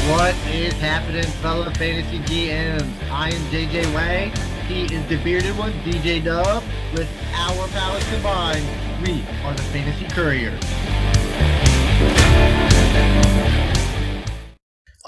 What is happening, fellow fantasy GMs? I am JJ Wang. He is the bearded one, DJ Dub. With our powers combined, we are the Fantasy Couriers.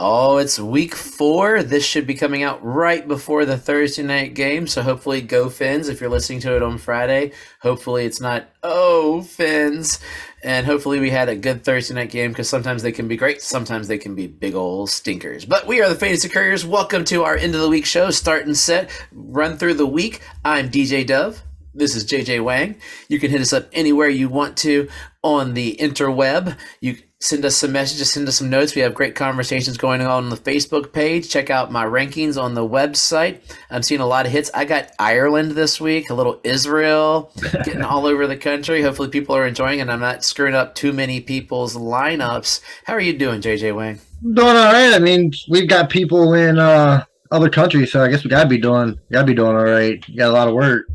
Oh, it's week 4. This should be coming out right before the Thursday night game, so hopefully go Fins if you're listening to it on Friday. Hopefully it's not, oh, Fins. And hopefully we had a good Thursday night game because sometimes they can be great, sometimes they can be big old stinkers. But we are the Fantasy Couriers. Welcome to our end of the week show. Start and set, run through the week. I'm DJ Dove. This is JJ Wang. You can hit us up anywhere you want to on the interweb. You send us some messages, send us some notes. We have great conversations going on the Facebook page. Check out my rankings on the website. I'm seeing a lot of hits. I got Ireland this week, a little Israel, getting all over the country. Hopefully people are enjoying it and I'm not screwing up too many people's lineups. How are you doing, JJ Wang? Doing all right. I mean, we've got people in other countries, so I guess we gotta be doing all right. You got a lot of work.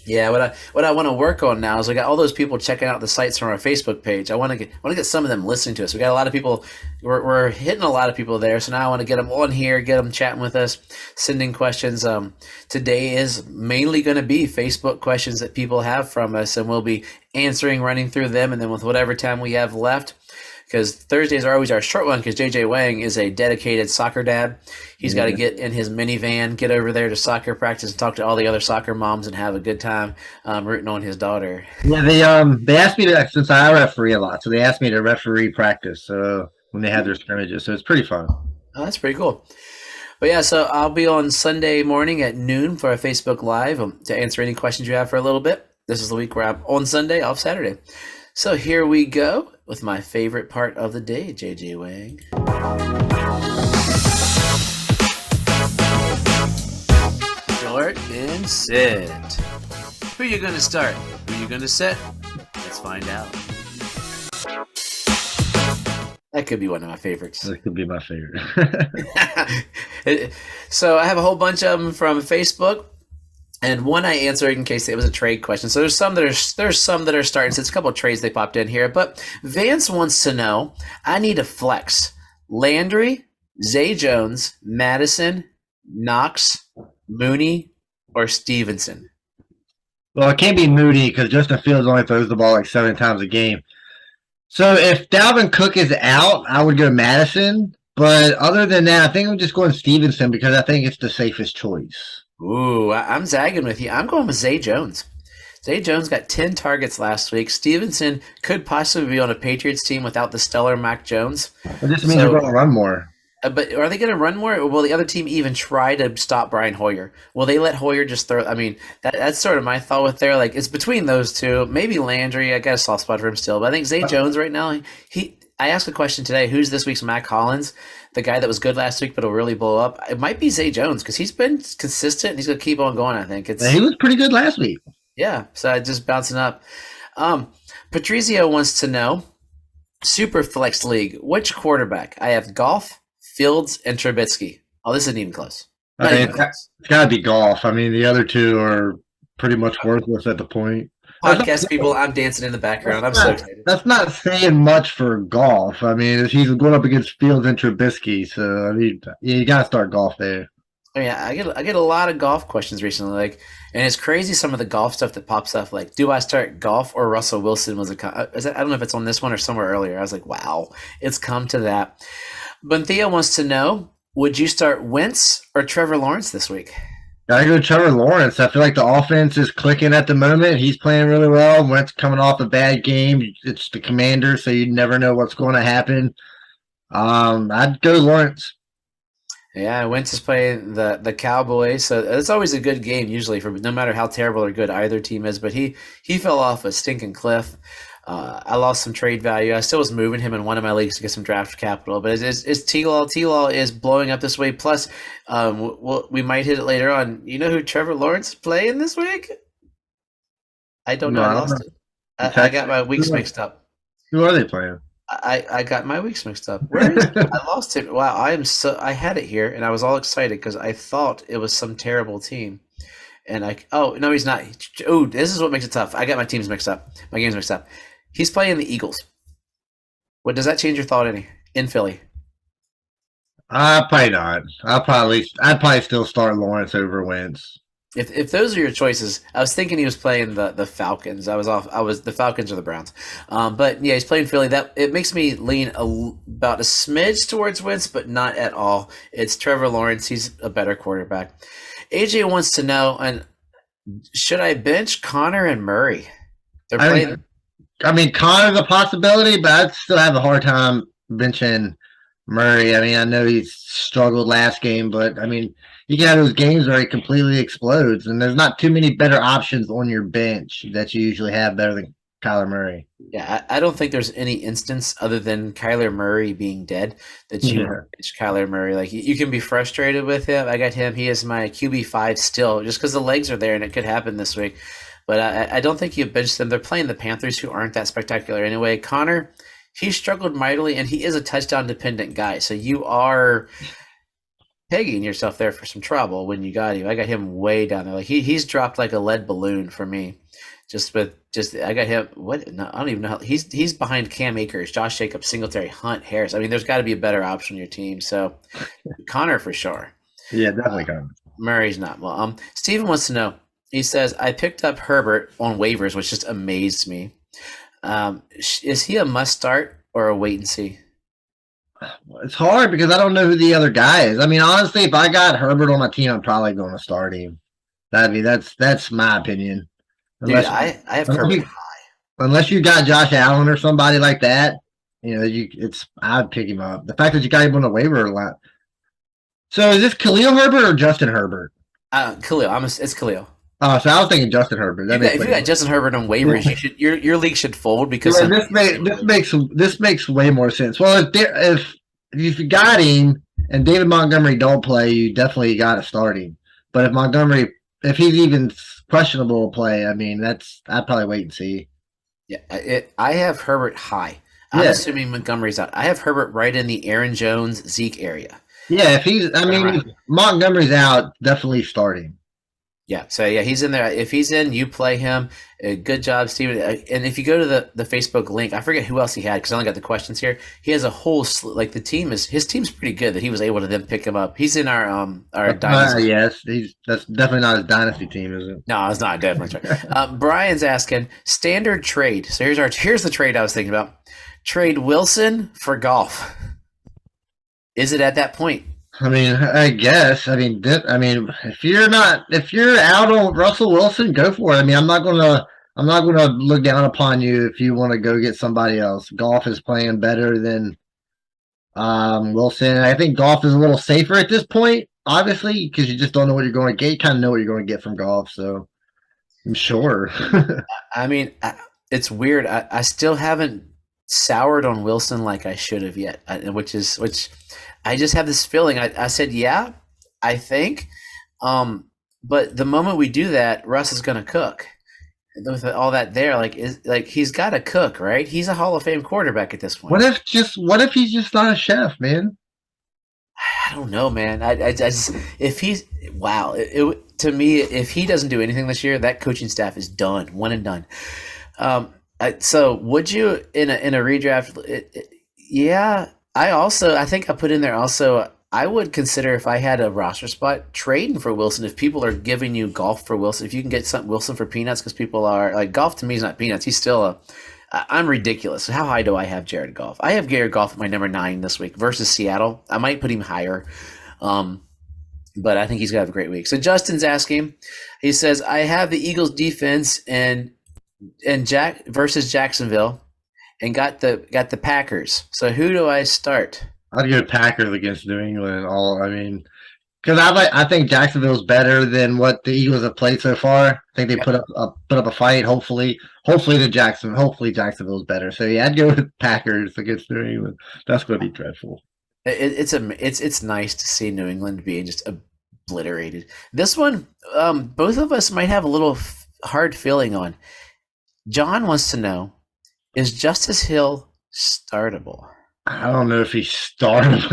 Yeah, what I want to work on now is we got all those people checking out the sites from our Facebook page. I want to get some of them listening to us. We got a lot of people. We're hitting a lot of people there. So now I want to get them on here, get them chatting with us, sending questions. Today is mainly going to be Facebook questions that people have from us, and we'll be answering, running through them, and then with whatever time we have left. Because Thursdays are always our short one because JJ Wang is a dedicated soccer dad. He's got to get in his minivan, get over there to soccer practice and talk to all the other soccer moms and have a good time rooting on his daughter. Yeah, they asked me to, since I referee a lot, so they asked me to referee practice when they have their scrimmages. So it's pretty fun. Oh, that's pretty cool. But yeah, so I'll be on Sunday morning at noon for a Facebook Live to answer any questions you have for a little bit. This is the week where I'm on Sunday, off Saturday. So here we go with my favorite part of the day, JJ Wang. Start and sit. Who are you going to start? Who are you going to sit? Let's find out. That could be one of my favorites. That could be my favorite. So I have a whole bunch of them from Facebook. And one I answered in case it was a trade question. So there's some that are starting. So it's a couple of trades they popped in here. But Vance wants to know, I need a flex. Landry, Zay Jones, Madison, Knox, Mooney, or Stevenson. Well, it can't be Mooney because Justin Fields only throws the ball like 7 times a game. So if Dalvin Cook is out, I would go Madison. But other than that, I think I'm just going Stevenson because I think it's the safest choice. Ooh, I'm zagging with you. I'm going with Zay Jones. Zay Jones got 10 targets last week. Stevenson could possibly be on a Patriots team without the stellar Mac Jones. It just means they're going to run more. But are they going to run more? Or will the other team even try to stop Brian Hoyer? Will they let Hoyer just throw? I mean, that's sort of my thought with there. Like, it's between those two. Maybe Landry. I got a soft spot for him still. But I think Zay Jones right now, I asked a question today, who's this week's Mac Hollins? The guy that was good last week but will really blow up. It might be Zay Jones because he's been consistent and he's going to keep on going, I think. He was pretty good last week. Yeah, so just bouncing up. Patrizio wants to know, Super Flex League, which quarterback? I have Goff, Fields, and Trubisky. Oh, this isn't even close. It's got to be Goff. I mean, the other two are pretty much worthless at the point. Podcast people, I'm dancing in the background. I'm so excited. That's not saying much for Goff. I mean, he's going up against Fields and Trubisky, so I mean, you got to start Goff there. Oh, yeah, I get a lot of golf questions recently, and it's crazy some of the golf stuff that pops up. Like, do I start Goff or Russell Wilson? I don't know if it's on this one or somewhere earlier. I was like, wow, it's come to that. Bunthea wants to know, would you start Wentz or Trevor Lawrence this week? Gotta go Trevor Lawrence. I feel like the offense is clicking at the moment. He's playing really well. Wentz coming off a bad game. It's the Commander, so you never know what's going to happen. I'd go Lawrence. Yeah, Wentz is playing the Cowboys, so it's always a good game usually for no matter how terrible or good either team is. But he fell off a stinking cliff. I lost some trade value. I still was moving him in one of my leagues to get some draft capital, but it's T-Law. T-Law is blowing up this way. Plus, we might hit it later on. You know who Trevor Lawrence is playing this week? I don't know. I lost it. I got my weeks mixed up. Who are they playing? I got my weeks mixed up. Where is it? I lost it. Wow, I had it here, and I was all excited because I thought it was some terrible team. And oh no, he's not. Oh, this is what makes it tough. I got my teams mixed up. My games mixed up. He's playing the Eagles. What does that change your thought any in Philly? Probably not. I'd probably still start Lawrence over Wentz. If those are your choices, I was thinking he was playing the Falcons. I was off. I was the Falcons or the Browns, but yeah, he's playing Philly. That it makes me lean about a smidge towards Wentz, but not at all. It's Trevor Lawrence. He's a better quarterback. AJ wants to know, and should I bench Connor and Murray? They're I playing. mean, Connor's a possibility, but I'd still have a hard time benching Murray. I mean, I know he's struggled last game, but I mean, you can have those games where he completely explodes, and there's not too many better options on your bench that you usually have better than Kyler Murray. Yeah, I don't think there's any instance other than Kyler Murray being dead that you Yeah. bench Kyler Murray. Like you can be frustrated with him. I got him. He is my QB5 still, just because the legs are there, and it could happen this week. But I don't think you bench them. They're playing the Panthers, who aren't that spectacular anyway. Connor, he struggled mightily, and he is a touchdown dependent guy. So you are pegging yourself there for some trouble when you got him. I got him way down there. Like he's dropped like a lead balloon for me. I got him. What? No, I don't even know. He's behind Cam Akers, Josh Jacobs, Singletary, Hunt, Harris. I mean, there's got to be a better option on your team. So Connor for sure. Yeah, definitely Connor. Murray's not. Well, Steven wants to know. He says I picked up Herbert on waivers, which just amazed me. Is he a must start or a wait and see? It's hard because I don't know who the other guy is. I mean, honestly, if I got Herbert on my team, I'm probably going to start him. That's my opinion. Dude, Unless I have unless Herbert. you, unless you got Josh Allen or somebody like that, I'd pick him up. The fact that you got him on the waiver a lot. So is this Khalil Herbert or Justin Herbert? Khalil. It's Khalil. Oh, so I was thinking Justin Herbert. If you got Justin Herbert on waivers, your league should fold because Yeah, this makes way more sense. Well, if you got him and David Montgomery don't play, you definitely got to start him. But if he's even questionable to play, I mean, I'd probably wait and see. Yeah, I have Herbert high. I'm Yeah, assuming Montgomery's out. I have Herbert right in the Aaron Jones Zeke area. yeah. If Montgomery's out, definitely starting. Yeah, so yeah, he's in there. If he's in, you play him. Good job, Steven. And if you go to the Facebook link, I forget who else he had because I only got the questions here. He has a whole like his team's pretty good that he was able to then pick him up. He's in our dynasty. Yes, that's definitely not his dynasty team, is it? No, it's not definitely. Brian's asking standard trade. So here's the trade I was thinking about. Trade Wilson for golf. Is it at that point? I mean, I guess. If you're out on Russell Wilson, go for it. I mean, I'm not gonna look down upon you if you want to go get somebody else. Golf is playing better than Wilson. I think golf is a little safer at this point, obviously, because you just don't know what you're going to get. You kind of know what you're going to get from golf, so I'm sure. I mean, it's weird. I still haven't soured on Wilson like I should have yet, which I just have this feeling. I said, yeah, I think. But the moment we do that, Russ is going to cook. With all that there, he's got to cook, right? He's a Hall of Fame quarterback at this point. What if he's just not a chef, man? I don't know, man. I just if he's wow, to me, if he doesn't do anything this year, that coaching staff is done, one and done. So would you in a redraft? Yeah, I think I put in there also. I would consider if I had a roster spot trading for Wilson. If people are giving you golf for Wilson, if you can get something Wilson for peanuts, because people are like golf to me is not peanuts. He's still I'm ridiculous. How high do I have Jared Goff? I have Jared Goff at my number 9 this week versus Seattle. I might put him higher, but I think he's gonna have a great week. So Justin's asking. He says I have the Eagles defense and Jack versus Jacksonville, and got the Packers. So who do I start? I'd go Packers against New England. Because I think Jacksonville's better than what the Eagles have played so far. I think they put up a fight. Hopefully Jacksonville's better. So yeah, I'd go with Packers against New England. That's going to be dreadful. It's nice to see New England being just obliterated. This one, both of us might have a little hard feeling on. John wants to know: is Justice Hill startable? I don't know if he's started.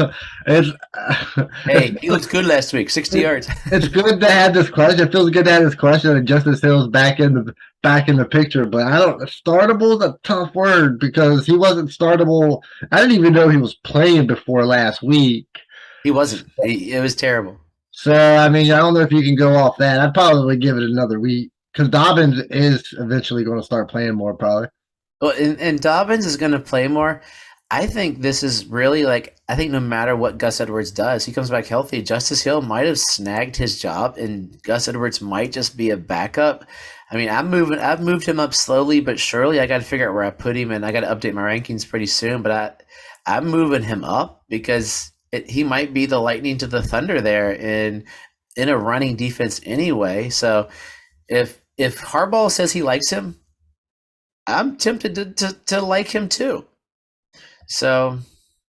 Hey, he looked good last week, 60 yards. It's good to have this question. It feels good to have this question, and Justice Hill's back in the picture. But startable is a tough word because he wasn't startable. I didn't even know he was playing before last week. He wasn't. It was terrible. So I mean, I don't know if you can go off that. I'd probably give it another week because Dobbins is eventually going to start playing more, probably. Well, and Dobbins is going to play more. I think this is really like, I think no matter what Gus Edwards does, he comes back healthy. Justice Hill might have snagged his job, and Gus Edwards might just be a backup. I mean, I've moved him up slowly but surely. I got to figure out where I put him, and I got to update my rankings pretty soon. But I'm moving him up because he might be the lightning to the thunder there in a running defense anyway. So if Harbaugh says he likes him, I'm tempted to like him too. So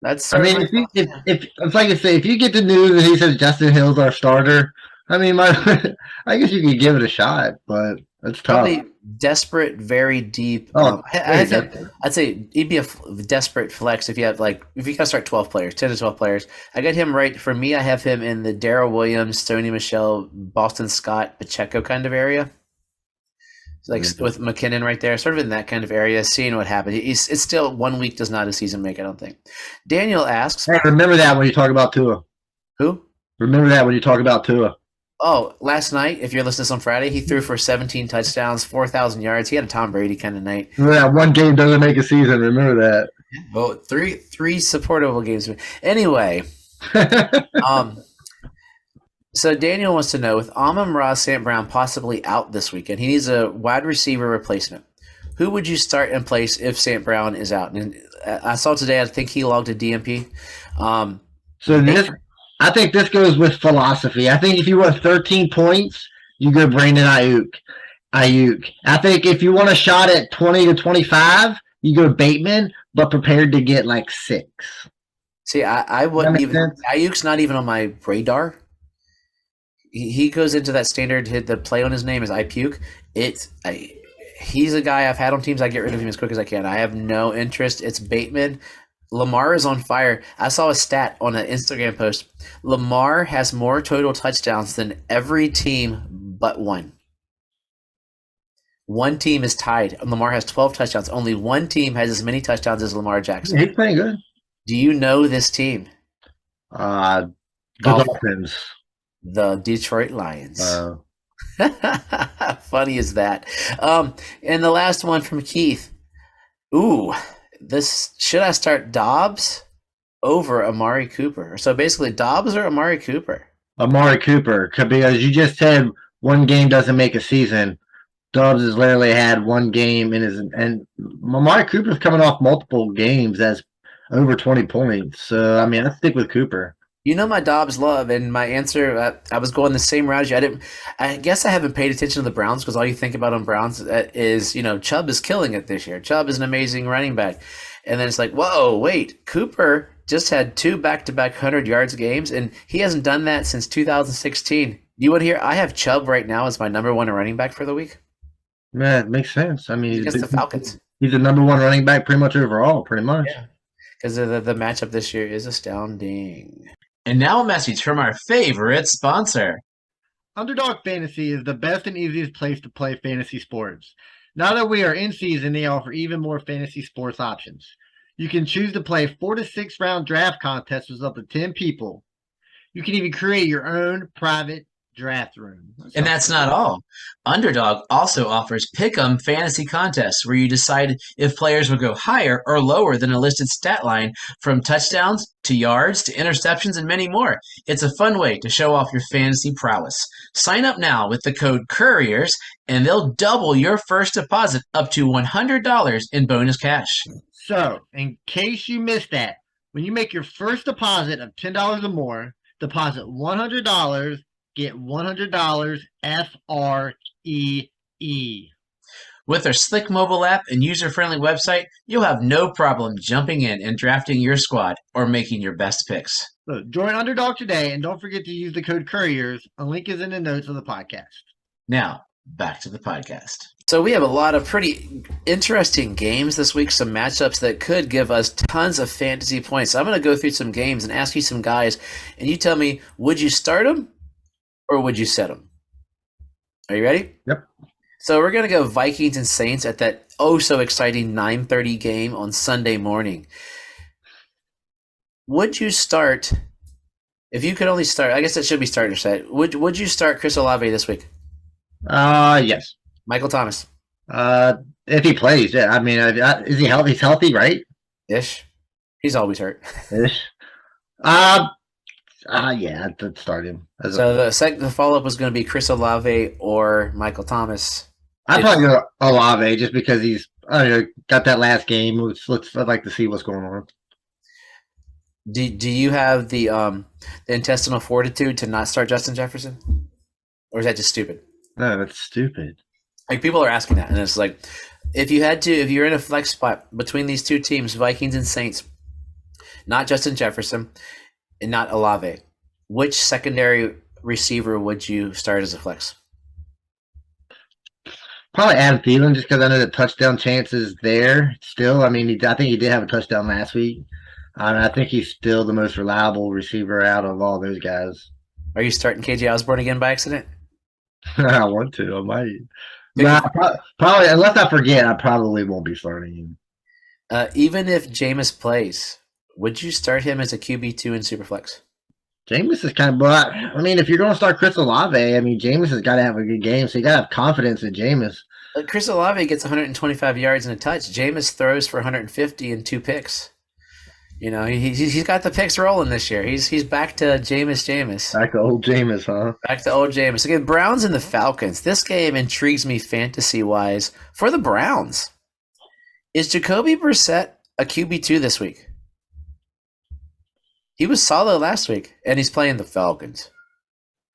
that's I sort of mean, my if it's like I say, if you get the news and he says Justin Hill's our starter, I mean, I guess you could give it a shot, but it's tough. probably desperate, very deep. Oh, I very have him. desperate. I'd say he'd be a desperate flex if you have like if you got to start 12 players, 10 to 12 players. I got him right for me. I have him in the Darrell Williams, Stoney Michelle, Boston Scott, Pacheco kind of area. Like with McKinnon right there, sort of in that kind of area, seeing what happened. It's still 1 week does not a season make, I don't think. Daniel asks, Hey, remember that when you talk about Tua. who? Remember that when you talk about Tua. Oh, last night, if you're listening to this on Friday, he threw for 17 touchdowns, 4,000 yards. He had a Tom Brady kind of night. Remember that one game doesn't make a season. Remember that. Well, three supportable games. Anyway, um, so Daniel wants to know, with Amon-Ra St. Brown possibly out this weekend, he needs a wide receiver replacement. Who would you start in place if St. Brown is out? And I saw today, I think he logged a DMP. I think this goes with philosophy. I think if you want 13 points, you go Brandon Ayuk. I think if you want a shot at 20 to 25, you go Bateman, but prepared to get like 6. See, I wouldn't even. Sense? Ayuk's not even on my radar. He goes into that standard hit. The play on his name is I puke. He's a guy I've had on teams. I get rid of him as quick as I can. I have no interest. It's Bateman. Lamar is on fire. I saw a stat on an Instagram post. Lamar has more total touchdowns than every team but one. One team is tied. Lamar has 12 touchdowns. Only one team has as many touchdowns as Lamar Jackson. He's playing good. Do you know this team? The Dolphins. The Detroit Lions. Funny is that. And the last one from Keith. Ooh, should I start Dobbs over Amari Cooper? So basically, Dobbs or Amari Cooper? Amari Cooper, because you just said one game doesn't make a season. Dobbs has literally had one game and Amari Cooper's coming off multiple games as over 20 points. So I mean, I'd stick with Cooper. You know my Dobbs love, and my answer, I was going the same route as you. I guess I haven't paid attention to the Browns because all you think about on Browns is, Chubb is killing it this year. Chubb is an amazing running back. And then it's like, whoa, wait, Cooper just had 2 back-to-back 100 yards games, and he hasn't done that since 2016. You want to hear, I have Chubb right now as my number 1 running back for the week. Yeah, it makes sense. I mean, Against the Falcons. He's the number 1 running back pretty much overall, pretty much. Yeah, because the matchup this year is astounding. And now a message from our favorite sponsor. Underdog Fantasy is the best and easiest place to play fantasy sports. Now that we are in season, they offer even more fantasy sports options. You can choose to play 4 to 6 round draft contests with up to 10 people. You can even create your own private draft room. And that's not all. Underdog also offers Pick'em fantasy contests where you decide if players will go higher or lower than a listed stat line, from touchdowns to yards to interceptions and many more. It's a fun way to show off your fantasy prowess. Sign up now with the code Couriers and they'll double your first deposit up to $100 in bonus cash. So, in case you missed that, when you make your first deposit of $10 or more, deposit $100, get $100 FREE. With their slick mobile app and user-friendly website, you'll have no problem jumping in and drafting your squad or making your best picks. So join Underdog today and don't forget to use the code Couriers. A link is in the notes of the podcast. Now, back to the podcast. So we have a lot of pretty interesting games this week, some matchups that could give us tons of fantasy points. So I'm going to go through some games and ask you some guys, and you tell me, would you start them or would you set them? Are you ready? Yep. So we're going to go Vikings and Saints at that oh-so-exciting 9:30 game on Sunday morning. Would you start If you could only start, I guess it should be starter set. Would you start Chris Olave this week? Yes. Michael Thomas Uh, if he plays, yeah. I mean, is he healthy? He's healthy, right? ish. He's always hurt. Ish. Uh, yeah, I'd start him. So the follow up was going to be Chris Olave or Michael Thomas. I'd probably go Olave just because he's I don't know, got that last game. I'd like to see what's going on. Do you have the intestinal fortitude to not start Justin Jefferson, or is that just stupid? No, that's stupid. Like people are asking that, and it's like if you're in a flex spot between these two teams, Vikings and Saints, not Justin Jefferson and not Olave, which secondary receiver would you start as a flex? Probably Adam Thielen, just because I know the touchdown chance is there still. I mean, I think he did have a touchdown last week. I think he's still the most reliable receiver out of all those guys. Are you starting KJ Osborne again by accident? I want to. I might. Nah, probably, unless I forget, I probably won't be starting him. Even if Jameis plays, would you start him as a QB2 in Superflex? Jameis is kind of, but I mean, if you're going to start Chris Olave, I mean, Jameis has got to have a good game, so you got to have confidence in Jameis. Chris Olave gets 125 yards and a touch. Jameis throws for 150 and 2 picks. You know, he's got the picks rolling this year. He's back to Jameis. Back to old Jameis, huh? Back to old Jameis. Again, Browns and the Falcons. This game intrigues me fantasy-wise for the Browns. Is Jacoby Brissett a QB2 this week? He was solid last week, and he's playing the Falcons.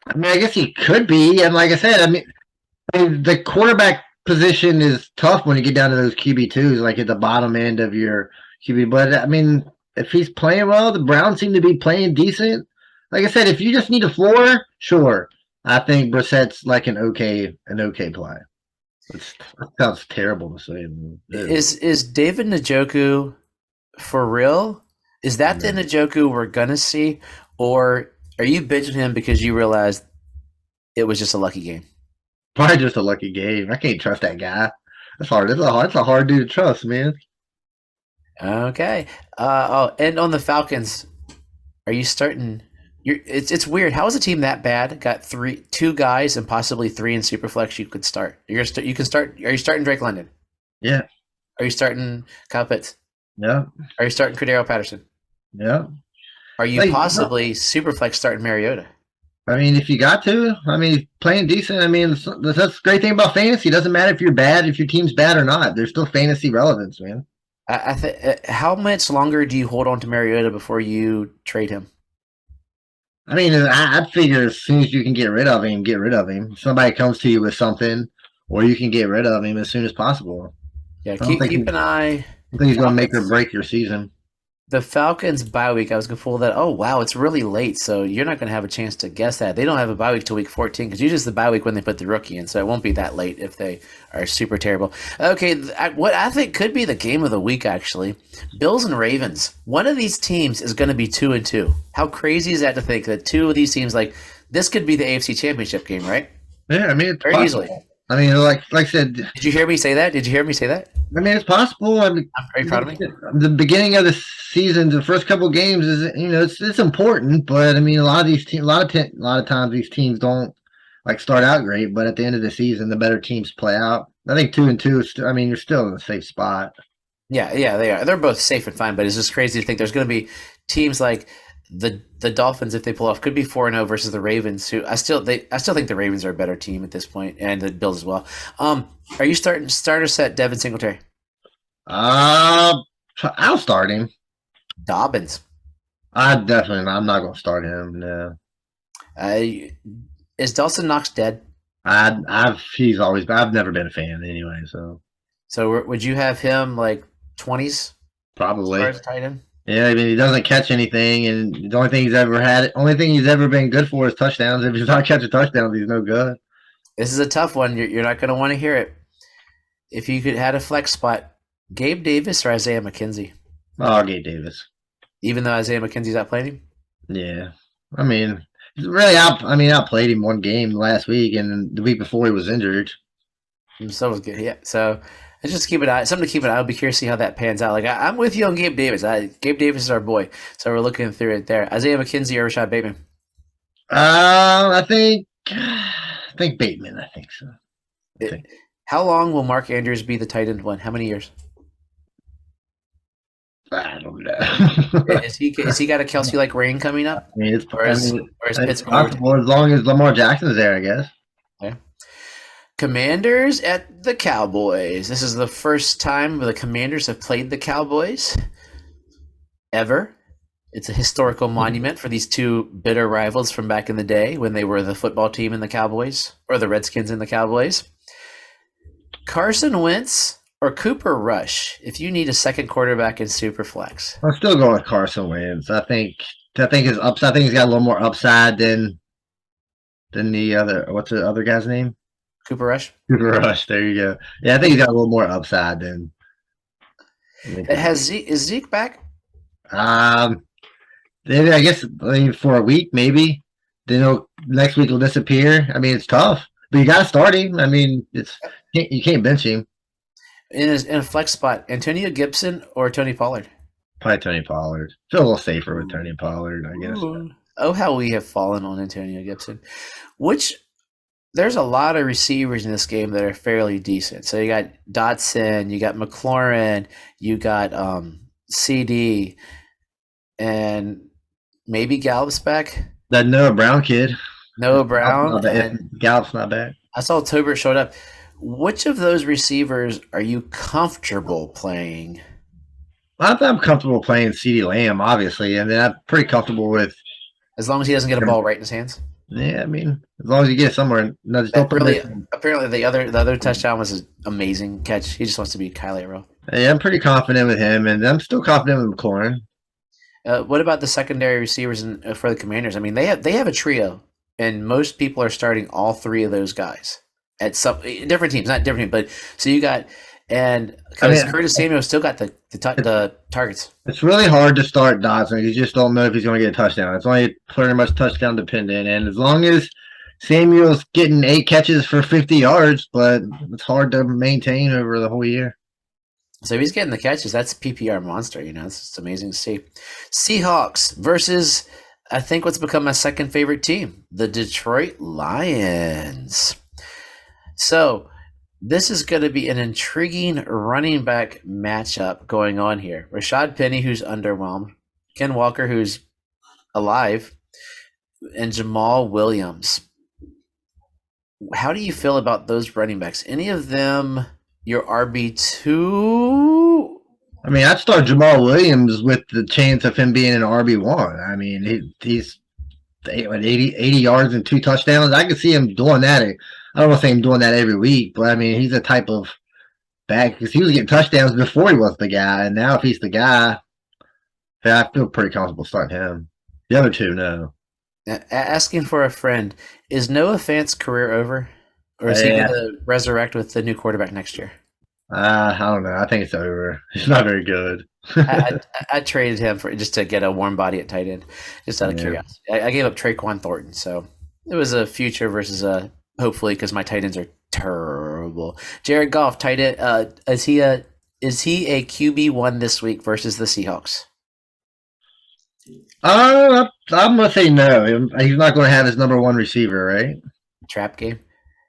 I mean, I guess he could be, and like I said, I mean, the quarterback position is tough when you get down to those QB2s, like at the bottom end of your QB. But I mean, if he's playing well, the Browns seem to be playing decent. Like I said, if you just need a floor, sure. I think Brissett's like an okay play. That sounds terrible to say. Is David Njoku for real? Is that the Njoku we're gonna see, or are you bitching him because you realized it was just a lucky game? Probably just a lucky game. I can't trust that guy. That's hard. That's a hard dude to trust, man. Okay. And on the Falcons, are you starting? It's weird. How is a team that bad got two guys and possibly 3 in Superflex you could start? You can start. Are you starting Drake London? Yeah. Are you starting Kyle Pitts? Yeah. Are you starting Cordero Patterson? Yeah. Are you possibly Superflex starting Mariota? I mean, if you got to, I mean, playing decent. I mean, that's the great thing about fantasy. It doesn't matter if you're bad, if your team's bad or not. There's still fantasy relevance, man. How much longer do you hold on to Mariota before you trade him? I mean, I'd figure as soon as you can get rid of him, get rid of him. If somebody comes to you with something, or you can get rid of him as soon as possible. Yeah, keep an eye. I think he's going to make or break your season. The Falcons bye week, I was going to pull that. Oh, wow, it's really late, so you're not going to have a chance to guess that. They don't have a bye week till week 14 because usually it's the bye week when they put the rookie in, so it won't be that late if they are super terrible. Okay, what I think could be the game of the week, actually, Bills and Ravens. One of these teams is going to be 2-2. How crazy is that to think that two of these teams, like, this could be the AFC Championship game, right? Yeah, I mean, it's very easily. I mean, like I said. Did you hear me say that? I mean, it's possible. I mean, are you proud of me? The beginning of the season, the first couple of games is, it's important. But I mean, a lot of times these teams don't like start out great, but at the end of the season, the better teams play out. I think 2-2 is. I mean, you're still in a safe spot. Yeah, they are. They're both safe and fine, but it's just crazy to think there's going to be teams like the Dolphins, if they pull off, could be 4-0 versus the Ravens, who I still think the Ravens are a better team at this point, and the Bills as well. Are you starter set Devin Singletary? I'll start him. Dobbins. I'm not going to start him. No. Is Dawson Knox dead? I've never been a fan anyway. So would you have him like 20s? Probably. As far as tight end? Yeah, I mean, he doesn't catch anything, and the only thing he's ever been good for is touchdowns. If he's not catching touchdowns, he's no good. This is a tough one. You're not going to want to hear it. If you could had a flex spot, Gabe Davis or Isaiah McKenzie? Oh, Gabe Davis. Even though Isaiah McKenzie's not playing him? Yeah. I mean, really, I played him one game last week, and the week before he was injured. So was good. Yeah. So It's just something to keep an eye. I'll be curious to see how that pans out. Like I'm with you on Gabe Davis. Gabe Davis is our boy, so we're looking through it there. Isaiah McKenzie or Rashad Bateman. I think Bateman. I think so. How long will Mark Andrews be the tight end one? How many years? I don't know. Is he got a Kelsey like rain coming up? I mean, it's Pittsburgh? possible as long as Lamar Jackson's there, I guess. Okay. Commanders at the Cowboys. This is the first time the Commanders have played the Cowboys ever. It's a historical monument for these two bitter rivals from back in the day when they were the football team in the Cowboys, or the Redskins in the Cowboys. Carson Wentz or Cooper Rush if you need a second quarterback in Superflex. I'm still going with Carson Wentz. I think his upside. I think he's got a little more upside than the other. What's the other guy's name? Cooper Rush. Cooper Rush. There you go. Yeah, I think he's got a little more upside than. Is Zeke back? Maybe, I guess for a week, maybe. Then next week will disappear. I mean, it's tough, but you got to start him. I mean, you can't bench him. In a flex spot, Antonio Gibson or Tony Pollard? Probably Tony Pollard. Feel a little safer with Tony Pollard, I guess. Ooh. Oh, how we have fallen on Antonio Gibson. There's a lot of receivers in this game that are fairly decent. So you got Dotson, you got McLaurin, you got CD, and maybe Gallup's back. That Noah Brown kid. Noah Brown. Gallup's not back. I saw Tobert showed up. Which of those receivers are you comfortable playing? I'm comfortable playing CeeDee Lamb, obviously, and then I'm pretty comfortable with. As long as he doesn't get a ball right in his hands. Yeah, I mean, as long as you get somewhere. No, just don't apparently, the other touchdown was an amazing catch. He just wants to be Kyle Rowe. Yeah, I'm pretty confident with him, and I'm still confident with McLaurin. What about the secondary receivers for the Commanders? I mean, they have a trio, and most people are starting all three of those guys at some different teams, not different, but so you got because Curtis Samuel still got the targets. It's really hard to start Dodson. You just don't know if he's going to get a touchdown. It's only pretty much touchdown dependent, and as long as Samuel's getting 8 catches for 50 yards, but it's hard to maintain over the whole year. So if he's getting the catches, that's a PPR monster. It's just amazing to see. Seahawks versus, I think, what's become my second favorite team, the Detroit Lions. So this is going to be an intriguing running back matchup going on here. Rashad Penny, who's underwhelmed, Ken Walker, who's alive, and Jamal Williams. How do you feel about those running backs? Any of them your RB2? I mean, I'd start Jamal Williams with the chance of him being an RB1. I mean, he's 80 yards and 2 touchdowns. I could see him doing that. I don't want to say him doing that every week, but I mean, he's a type of back because he was getting touchdowns before he was the guy, and now if he's the guy, I feel pretty comfortable starting him. The other two, no. Asking for a friend, is Noah Fant's career over, or is he going to resurrect with the new quarterback next year? I don't know. I think it's over. He's not very good. I traded him for just to get a warm body at tight end, just out of curiosity. I gave up Traquan Thornton, so it was a future versus a hopefully because my tight ends are terrible. Jared Goff, tight end. Is he a QB1 this week versus the Seahawks? I'm gonna say no. He's not going to have his number 1 receiver, right? Trap game.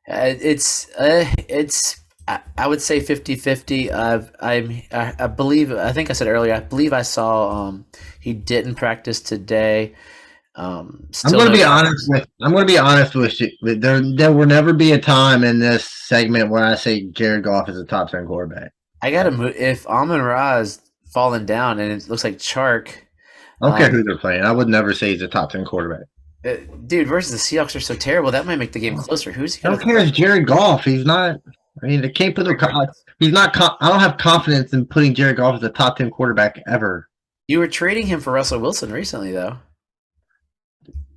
It's I would say 50-50. I believe, I think I said earlier, I believe I saw he didn't practice today. I'm going to be honest with you. There will never be a time in this segment where I say Jared Goff is a top 10 quarterback. I got to move. If Amon-Ra is falling down and it looks like Chark. I don't care who they're playing. I would never say he's a top 10 quarterback. Dude, versus the Seahawks are so terrible. That might make the game closer. Who's he? I don't care. It's Jared Goff. He's not. I mean, they can't put he's not. I don't have confidence in putting Jared Goff as a top 10 quarterback ever. You were trading him for Russell Wilson recently, though.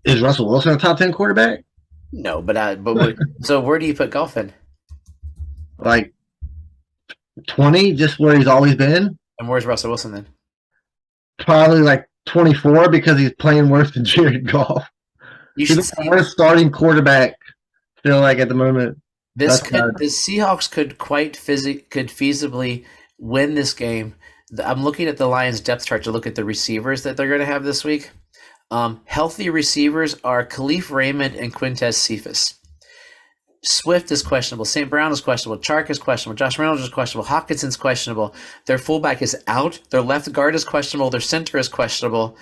Is Russell Wilson a top 10 quarterback? No, but so where do you put Goff in? Like 20, just where he's always been. And where's Russell Wilson then? Probably like 24 because he's playing worse than Jared Goff. He's the worst starting quarterback. Feel like at the moment. This That's could the Seahawks could could feasibly win this game. I'm looking at the Lions depth chart to look at the receivers that they're going to have this week. Healthy receivers are Khalif Raymond and Quintez Cephas. Swift is questionable. St. Brown is questionable. Chark is questionable. Josh Reynolds is questionable. Hawkinson's questionable. Their fullback is out. Their left guard is questionable. Their center is questionable.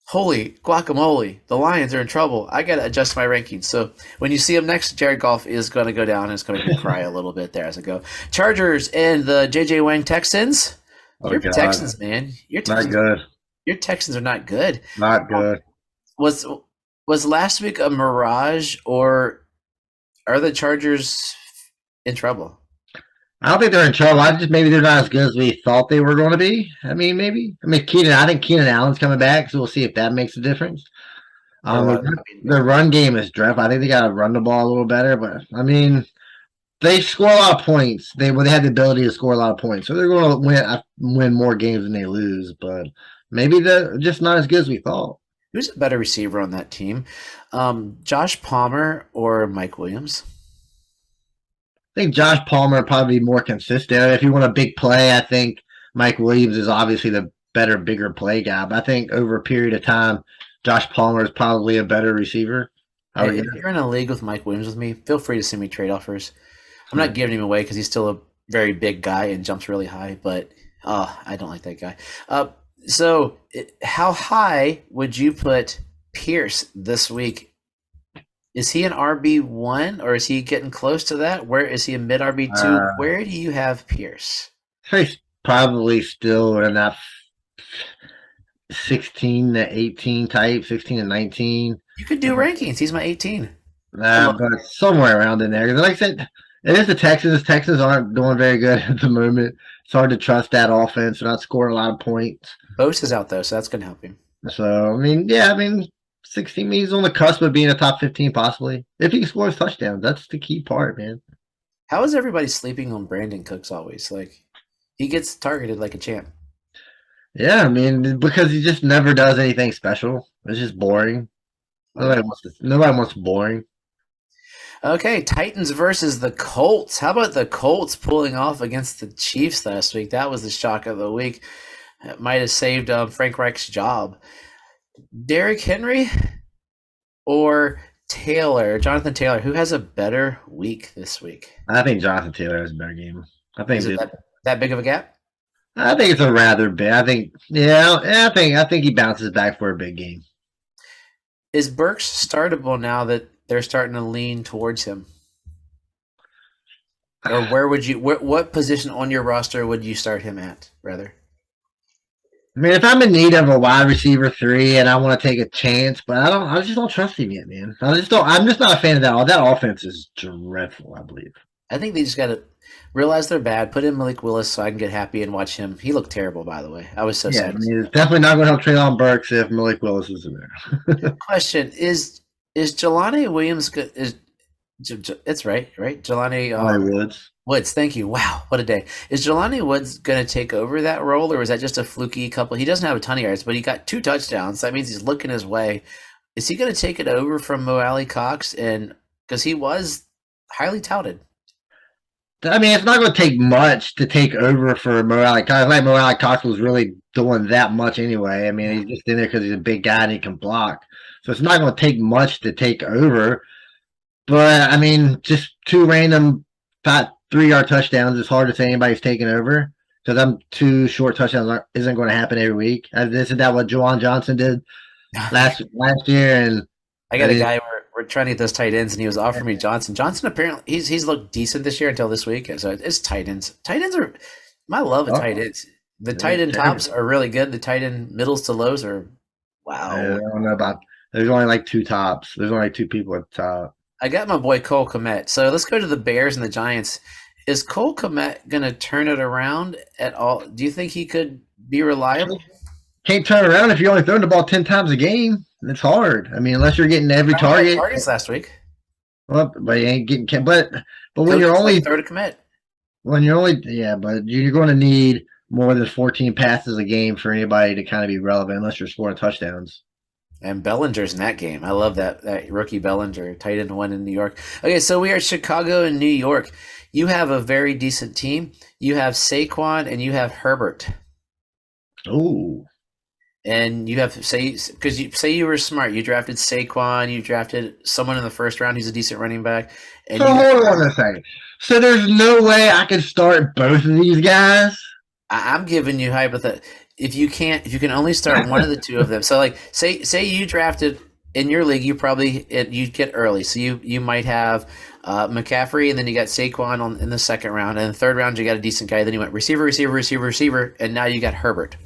Holy guacamole. The Lions are in trouble. I got to adjust my rankings. So when you see them next, Jared Goff is going to go down and it's going to make me cry a little bit there as I go. Chargers and the J.J. Wang Texans. Your Texans, man. not good. Your Texans are not good. Not good. Was last week a mirage, or are the Chargers in trouble? I don't think they're in trouble. Maybe they're not as good as we thought they were going to be. I mean, maybe. I think Keenan Allen's coming back, so we'll see if that makes a difference. The run game is dreadful. I think they got to run the ball a little better, but I mean, they score a lot of points. They have the ability to score a lot of points, so they're going to win more games than they lose. But maybe they're just not as good as we thought. Who's a better receiver on that team? Josh Palmer or Mike Williams? I think Josh Palmer would probably be more consistent. If you want a big play, I think Mike Williams is obviously the better, bigger play guy. But I think over a period of time, Josh Palmer is probably a better receiver. Hey, if you're in a league with Mike Williams with me, feel free to send me trade offers. I'm not giving him away because he's still a very big guy and jumps really high, but I don't like that guy. So how high would you put Pierce this week? Is he an RB1 or is he getting close to that? Where is he a mid RB2? Where do you have Pierce? He's probably still in that 16 to 18 type, 16 to 19. You could do rankings. He's my 18. But somewhere around in there. Like I said, it is the Texans. The Texans aren't doing very good at the moment. It's hard to trust that offense. They're not scoring a lot of points. Bosa's out, though, so that's going to help him. So, 16 means on the cusp of being a top 15 possibly. If he scores touchdowns, that's the key part, man. How is everybody sleeping on Brandon Cooks always? Like, he gets targeted like a champ. Yeah, because he just never does anything special. It's just boring. Nobody wants boring. Okay, Titans versus the Colts. How about the Colts pulling off against the Chiefs last week? That was the shock of the week. It might have saved Frank Reich's job. Derrick Henry or Jonathan Taylor, who has a better week this week? I think Jonathan Taylor has a better game. I think is it that big of a gap? I think it's a rather big. I think he bounces back for a big game. Is Burks startable now that they're starting to lean towards him? Or where would you? What position on your roster would you start him at? Rather. If I'm in need of a wide receiver 3 and I want to take a chance, but I just don't trust him yet, man. I'm just not a fan of that. That offense is dreadful, I believe. I think they just got to realize they're bad. Put in Malik Willis so I can get happy and watch him. He looked terrible, by the way. I was so sad. It's definitely not going to help Treylon Burks if Malik Willis is in there. Question: Is Jelani Williams good? It's right? Jelani Woods. Thank you. Wow, what a day! Is Jelani Woods going to take over that role, or is that just a fluky couple? He doesn't have a ton of yards, but he got 2 touchdowns. That means he's looking his way. Is he going to take it over from Mo Alley Cox? And because he was highly touted. It's not going to take much to take over for Mo Alley Cox. Like Mo Alley Cox was really doing that much anyway. He's just in there because he's a big guy and he can block. So it's not going to take much to take over. But, just 2 random 3-yard touchdowns. It's hard to say anybody's taking over because them 2 short touchdowns isn't going to happen every week. Isn't that what Juwan Johnson did last year? And I got a guy we're trying to get those tight ends, and he was offering me Johnson. Johnson apparently he's looked decent this year until this week. So it's tight ends. Tight ends are my love of tight ends. The tight end tops are really good. The tight end middles to lows are wow. I don't know about. There's only like 2 tops. There's only 2 people at the top. I got my boy Cole Kmet. So let's go to the Bears and the Giants. Is Cole Kmet going to turn it around at all? Do you think he could be reliable? Can't turn around if you're only throwing the ball 10 times a game. It's hard. Unless you're getting every target. Targets last week. Well, but you ain't getting. But when you're only throw to Kmet. When you're only but you're going to need more than 14 passes a game for anybody to kind of be relevant, unless you're scoring touchdowns. And Bellinger's in that game. I love that rookie Bellinger, tight end one in New York. Okay, so we are Chicago and New York. You have a very decent team. You have Saquon and you have Herbert. Ooh. And you have because you say you were smart. You drafted Saquon. You drafted someone in the first round who's a decent running back. And So hold on a second. So there's no way I can start both of these guys? I'm giving you hypothetical. If you can only start one of the two of them. So like say you drafted in your league, you get early. So you might have McCaffrey, and then you got Saquon in the second round, and in the third round you got a decent guy. Then you went receiver, and now you got Herbert,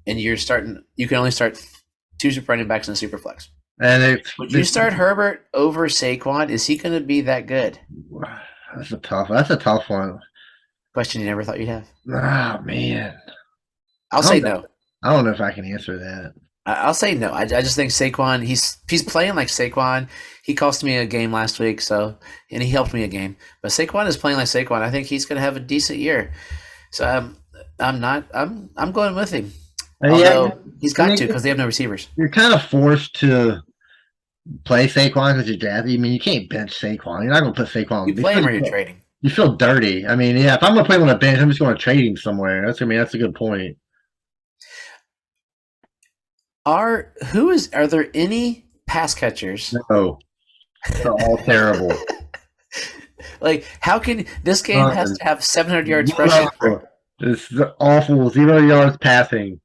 and you're starting. You can only start two running backs in a super flex. And would you start Herbert over Saquon? Is he going to be that good? That's a tough one. Question you never thought you'd have. Oh man. I'll say no. I don't know if I can answer that. I'll say no. I just think Saquon. He's playing like Saquon. He cost me a game last week, and he helped me a game. But Saquon is playing like Saquon. I think he's going to have a decent year. So I'm going with him. Although he's got to because they have no receivers. You're kind of forced to play Saquon because you're drafted. I mean, you can't bench Saquon. You're not going to put Saquon. You play him or you're trading. You feel dirty. I mean, yeah. If I'm going to play him on a bench, I'm just going to trade him somewhere. That's a good point. Are there any pass catchers? No, they're all terrible. Like, how can this game has to have 700 yards rushing? It's awful. 0 yards passing.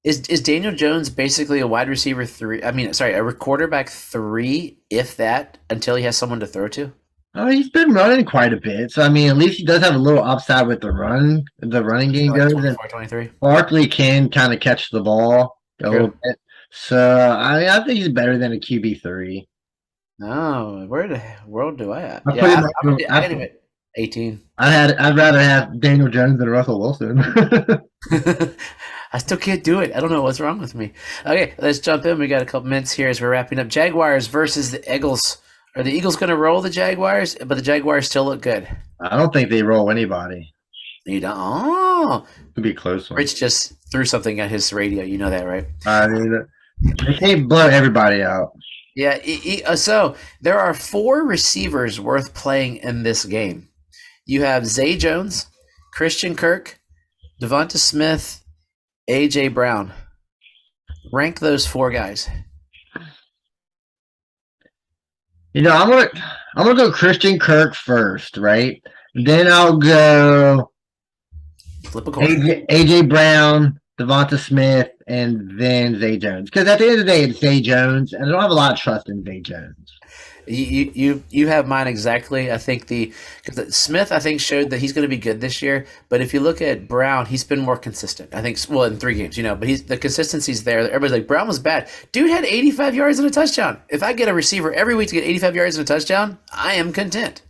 Is Daniel Jones basically a wide receiver 3? I mean, sorry, a quarterback 3, if that, until he has someone to throw to? Oh, he's been running quite a bit. So I mean, at least he does have a little upside with the running game goes. 23. Barkley can kind of catch the ball a little bit. So I think he's better than a QB3. No, where the world do I at? I give it 18. I'd rather have Daniel Jones than Russell Wilson. I still can't do it. I don't know what's wrong with me. Okay, let's jump in. We got a couple minutes here as we're wrapping up. Jaguars versus the Eagles. Are the Eagles going to roll the Jaguars? But the Jaguars still look good. I don't think they roll anybody. You don't? Oh. Could be a close one. Rich just threw something at his radio. You know that, right? I mean, they can't blow everybody out. Yeah. So there are 4 receivers worth playing in this game. You have Zay Jones, Christian Kirk, Devonta Smith, A.J. Brown. Rank those 4 guys. You know, I'm gonna go Christian Kirk first, right? Then I'll go Flip a coin. AJ Brown, Devonta Smith, and then Zay Jones. Because at the end of the day, it's Zay Jones, and I don't have a lot of trust in Zay Jones. You have mine exactly. I think because Smith, I think, showed that he's going to be good this year. But if you look at Brown, he's been more consistent. I think, well, in 3 games, but the consistency's there. Everybody's like, Brown was bad. Dude had 85 yards and a touchdown. If I get a receiver every week to get 85 yards and a touchdown, I am content.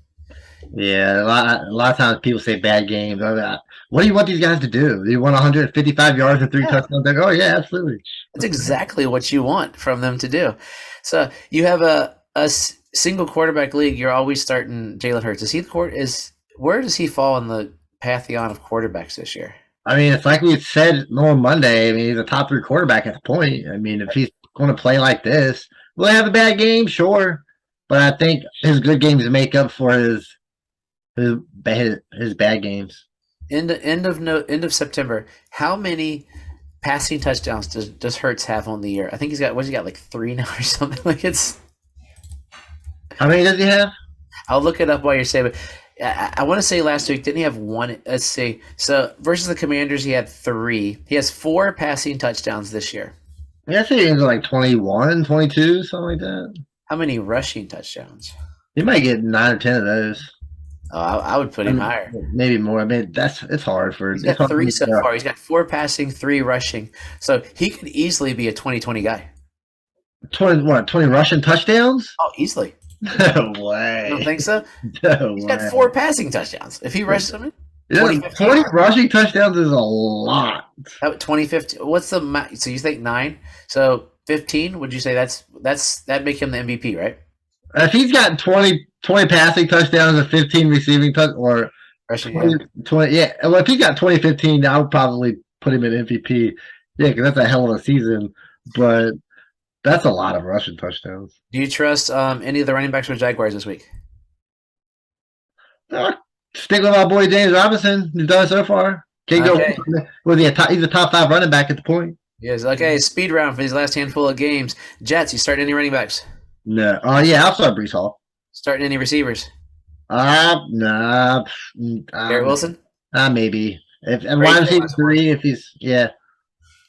Yeah, a lot of times people say bad games. What do you want these guys to do? Do you want 155 yards and 3 touchdowns? Like, oh yeah, absolutely. That's exactly what you want from them to do. So you have a single quarterback league. You're always starting Jalen Hurts. Where does he fall in the pantheon of quarterbacks this year? I mean, it's like we said on Monday. I mean, he's a top 3 quarterback at the point. I mean, if he's going to play like this, will he have a bad game? Sure, but I think his good games make up for his bad games. End of September. How many passing touchdowns does Hurts have on the year? I think he's got like 3 now or something. Like it's. How many does he have? I'll look it up while you're saying. But I want to say last week didn't he have 1? Let's see. So versus the Commanders, he had 3. He has 4 passing touchdowns this year. Yeah, I think he was like 21, 22, something like that. How many rushing touchdowns? He might get 9 or 10 of those. Oh, I would put him higher. Maybe more. I mean, it's hard for. He's got 3 so far. He's got 4 passing, 3 rushing. So he could easily be a 20-20 guy. 20 rushing touchdowns? Oh, easily. No way. You don't think so? No He's way. got 4 passing touchdowns. If he rushes them, 20 rushing touchdowns is a lot. 2015. What's the so you think 9? So 15? Would you say that make him the MVP, right? If he's got 20 passing touchdowns and 15 receiving or rushing, 20, yeah. Well, if he got 2015, I would probably put him in MVP. Yeah, because that's a hell of a season. But That's a lot of rushing touchdowns. Do you trust any of the running backs for Jaguars this week? Uh, Stick with my boy James Robinson. He's done it so far. Can't go. Okay. He's a top 5 running back at the point. Yes. Okay. Speed round for these last handful of games. Jets. You starting any running backs? No. Oh yeah, I'll start Brees Hall. Starting any receivers? Nah. Garrett Wilson. Maybe if and Great wide receiver last 3 if he's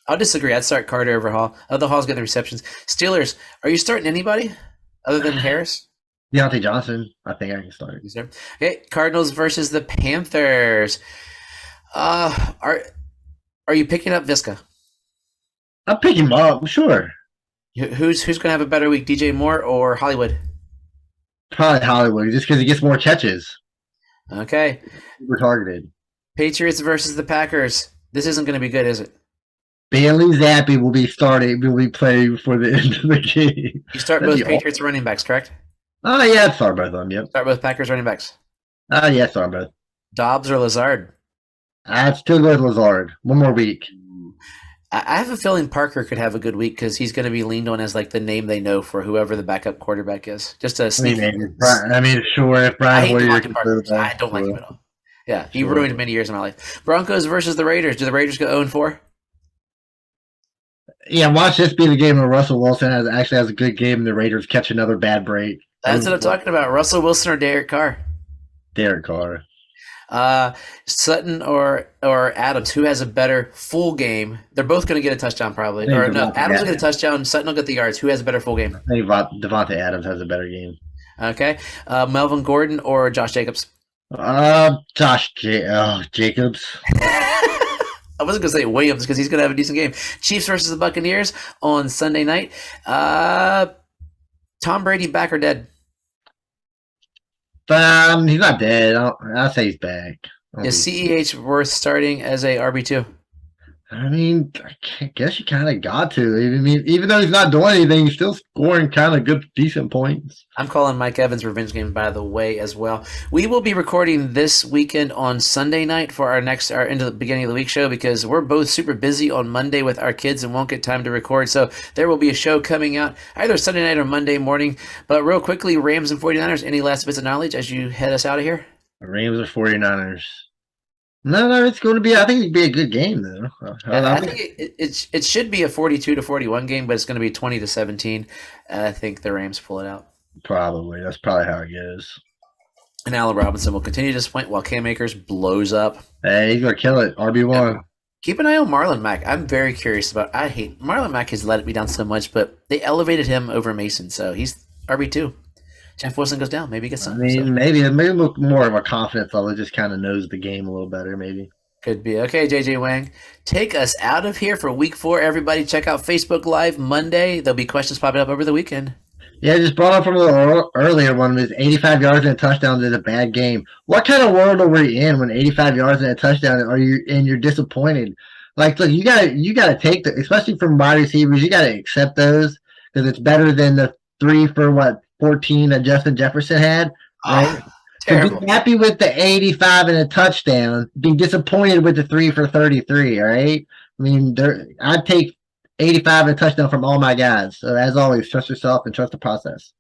I'll disagree. I'd start Carter over Hall. The Hall's getting the receptions. Steelers. Are you starting anybody other than Harris? Deontay Johnson. I think I can start. Okay. Cardinals versus the Panthers. Are you picking up Visca? I'll pick him up. Sure. Who's going to have a better week, DJ Moore or Hollywood? Probably Hollywood, just because he gets more catches. Okay. Super targeted. Patriots versus the Packers. This isn't going to be good, is it? Bailey Zappi will be playing for the end of the game. You start both Patriots running backs, correct? Oh yeah, I'd start both of them. Yep. Start both Packers running backs. Oh yeah, start both. Dobbs or Lazard? I'd still go with Lazard. One more week. I have a feeling Parker could have a good week because he's going to be leaned on as like the name they know for whoever the backup quarterback is. Just a sneaky. Sure. If Brian Hoyer Parker. I don't like him at all. Yeah, he Sure. ruined many years of my life. Broncos versus the Raiders. Do the Raiders go 0-4? Yeah, watch this be the game where Russell Wilson actually has a good game and the Raiders catch another bad break. That's what I'm talking about. Russell Wilson or Derek Carr? Derek Carr. Sutton or Adams, who has a better full game? They're both going to get a touchdown probably. Or no, Adams will get a touchdown. Sutton will get the yards. Who has a better full game? I think Devontae Adams has a better game. Okay. Melvin Gordon or Josh Jacobs? Jacobs. I wasn't going to say Williams because he's going to have a decent game. Chiefs versus the Buccaneers on Sunday night. Tom Brady back or dead? He's not dead. I'll say he's back. Is CEH worth starting as a RB2? I mean, I guess you kind of got to. I mean, even though he's not doing anything, he's still scoring kind of good, decent points. I'm calling Mike Evans' revenge game, by the way, as well. We will be recording this weekend on Sunday night for our into the beginning of the week show because we're both super busy on Monday with our kids and won't get time to record. So there will be a show coming out either Sunday night or Monday morning. But real quickly, Rams and 49ers, any last bits of knowledge as you head us out of here? Rams or 49ers? No, it's going to be. I think it'd be a good game, though. I think it should be a 42-41 game, but it's going to be 20-17. I think the Rams pull it out. Probably. That's probably how it goes. And Allen Robinson will continue to disappoint while Cam Akers blows up. Hey, he's going to kill it. RB1. Keep an eye on Marlon Mack. I'm very curious about. Marlon Mack has let it be down so much, but they elevated him over Mason, so he's RB2. Jeff Wilson goes down. Maybe he gets something. I mean, maybe look more of a confidence level. Just kind of knows the game a little better, maybe. Could be. Okay, JJ Wang, take us out of here for week 4. Everybody check out Facebook Live Monday. There'll be questions popping up over the weekend. Yeah, just brought up from the earlier one was 85 yards and a touchdown is a bad game. What kind of world are we in when 85 yards and a touchdown you're disappointed? Like, look, you gotta take especially from wide receivers, you gotta accept those because it's better than the 3 for 14 that Justin Jefferson had, right? Terrible. So be happy with the 85 and a touchdown. Be disappointed with the 3 for 33, all right? I mean, I'd take 85 and a touchdown from all my guys. So as always, trust yourself and trust the process.